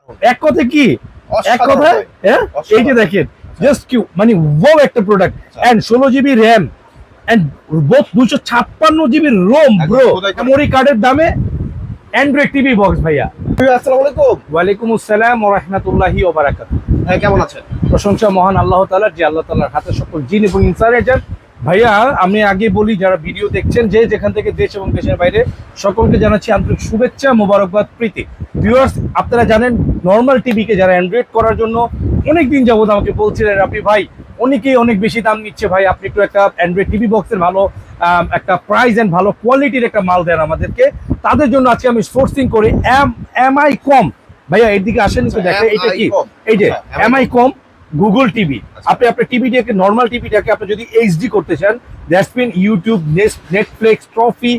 এক কথা কি এক কথা হ্যাঁ এই যে দেখেন জাস্ট কিউ মানে ওয়াও একটা product and 16 GB RAM and both 256 GB ROM bro memory কার্ডের দামে অ্যান্ড্রয়েড টিভি বক্স ভাইয়া। আসসালামু আলাইকুম। ওয়ালাইকুম আসসালাম ওয়া রাহমাতুল্লাহি ওয়া বারাকাতুহু। ভাই কেমন আছেন? প্রশংসা মহান আল্লাহ তাআলার, যে আল্লাহ তাআলার হাতে সকল জিন এবং ইনসানের জান। ভাইয়া আমি আগে বলি, যারা ভিডিও দেখছেন যে যেখান থেকে দেশ এবং দেশের বাইরে, সকলকে জানাচ্ছি আন্তরিক শুভেচ্ছা, মোবারকবাদ, প্রীতি। ভিউয়ার্স, আপনারা জানেন নরমাল টিভিকে যারা অ্যান্ড্রয়েড করার জন্য অনেক দিন যাবত আমাকে বলছিলেন, আপনি ভাই অনেকেই অনেক বেশি দাম নিচ্ছে, ভাই আপনি একটু একটা অ্যান্ড্রয়েড টিভি বক্সের ভালো একটা প্রাইস এন্ড ভালো কোয়ালিটির একটা মাল দেন আমাদেরকে। তাদের জন্য আজকে আমি সোর্সিং করে এমআই কম, ভাইয়া এর দিকে আসেন তো দেখেন এটা কি, এই যে এমআই কম গুগল টিভি। আপনি আপনার টিভিটাকে নর্মাল টিভিটাকে আপনি যদি এইচডি করতে চান, দ্যাটস মিন ইউটিউব, নেটফ্লিক্স, ট্রফি,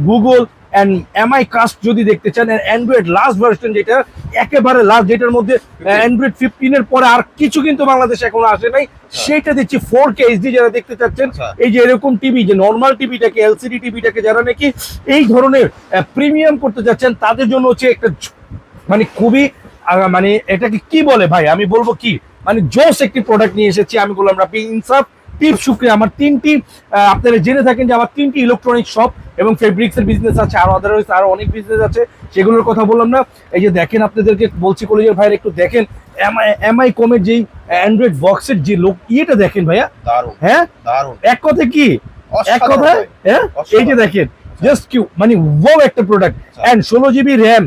গুগল এন্ড এমআই কাস্ট যদি দেখতে চান, অ্যান্ড্রয়েড লাস্ট ভার্সন যেটা একেবারে লাস্ট, যেটার মধ্যে অ্যান্ড্রয়েড 15 এর পরে আর কিছু কিন্তু বাংলাদেশে এখনো আসে নাই, সেটা দিচ্ছি 4K এইচডি। যারা দেখতে চাচ্ছেন এই যে এরকম টিভি, যে নর্মাল টিভিটাকে এলসিডি টিভিটাকে যারা নাকি এই ধরনের প্রিমিয়াম করতে চাচ্ছেন, তাদের জন্য হচ্ছে একটা মানে খুবই মানে এটাকে কি বলে ভাই, আমি বলবো কি মানে জোস একটি প্রোডাক্ট নিয়ে এসেছি। আমি বললাম রাপি ইনসাফ টিপ শুক্রিয়া। আমার তিনটি আপনারা জেনে থাকেন যে আমার তিনটি ইলেকট্রনিক শপ এবং ফেব্রিক্স এর বিজনেস আছে, আরো আদারওয়াইজ আরো অনেক বিজনেস আছে, সেগুলোর কথা বললাম না। এই যে দেখেন, আপনাদেরকে বলছি কলেজের ভাইয়ের একটু দেখেন এমআই কমের যেই অ্যান্ড্রয়েড বক্সের যে লোক ইয়েটা দেখেন ভাইয়া, দারুণ। হ্যাঁ দারুণ, এক কথা কি এক কথা হ্যাঁ এই যে দেখেন জাস্ট কিউ মানে ওয়াও একটা product and 16 GB RAM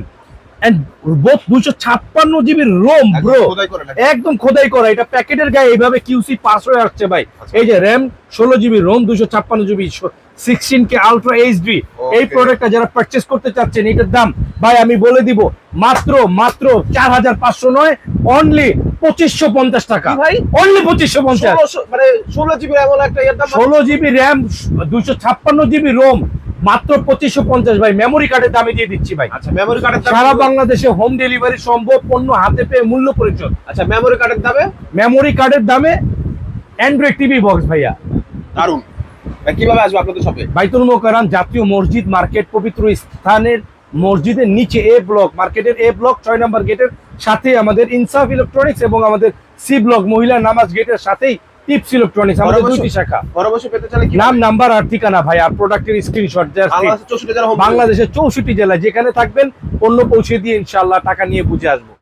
and both 256 GB ROM bro, একদম খোদাই করা। এটা প্যাকেটের গায়ে এইভাবে কিউসি পাস হয়ে আসছে ভাই। এই যে RAM 16 GB ROM 256 GB 16K ultra HD. এই প্রোডাক্টটা যারা পারচেজ করতে চাচ্ছেন, এটার দাম ভাই আমি বলে দিব মাত্র 4500 নয়, অনলি 2550 টাকা ভাই, অনলি 2550। মানে 16 জিবি র‍্যাম একটা এর দাম 16 জিবি র‍্যাম 256 জিবি রোম মাত্র 2550 ভাই, মেমোরি কার্ডের দামে দিয়ে দিচ্ছি ভাই। আচ্ছা, মেমোরি কার্ডের দাম সারা বাংলাদেশে হোম ডেলিভারি সম্ভব, পণ্য হাতে পেয়ে মূল্য পরিশোধ। আচ্ছা, মেমোরি কার্ডের দামে অ্যান্ড্রয়েড টিভি বক্স ভাইয়া, দারুন। কিভাবে আসবে আপনাদের শপে? বাইতুল মোকাররম জাতীয় মসজিদ মার্কেট, পবিত্র স্থানের মসজিদের নিচে এ ব্লক, মার্কেটের এ ব্লক 6 নম্বর গেটের সাথে আমাদের ইনসাফ ইলেকট্রনিক্স, এবং আমাদের সি ব্লক মহিলা নামাজ গেটের সাথেই টিপস ইলেকট্রনিক্স, আমাদের দুইটি শাখা। পরামর্শ পেতে চাইলে নাম, নাম্বার আর ঠিকানা ভাই, আর প্রোডাক্টের স্ক্রিনশট, বাংলাদেশের 64 জেলায় যেখানে থাকবেন পণ্য পৌঁছে দিয়ে ইনশাআল্লাহ টাকা নিয়ে বুঝে আসবো।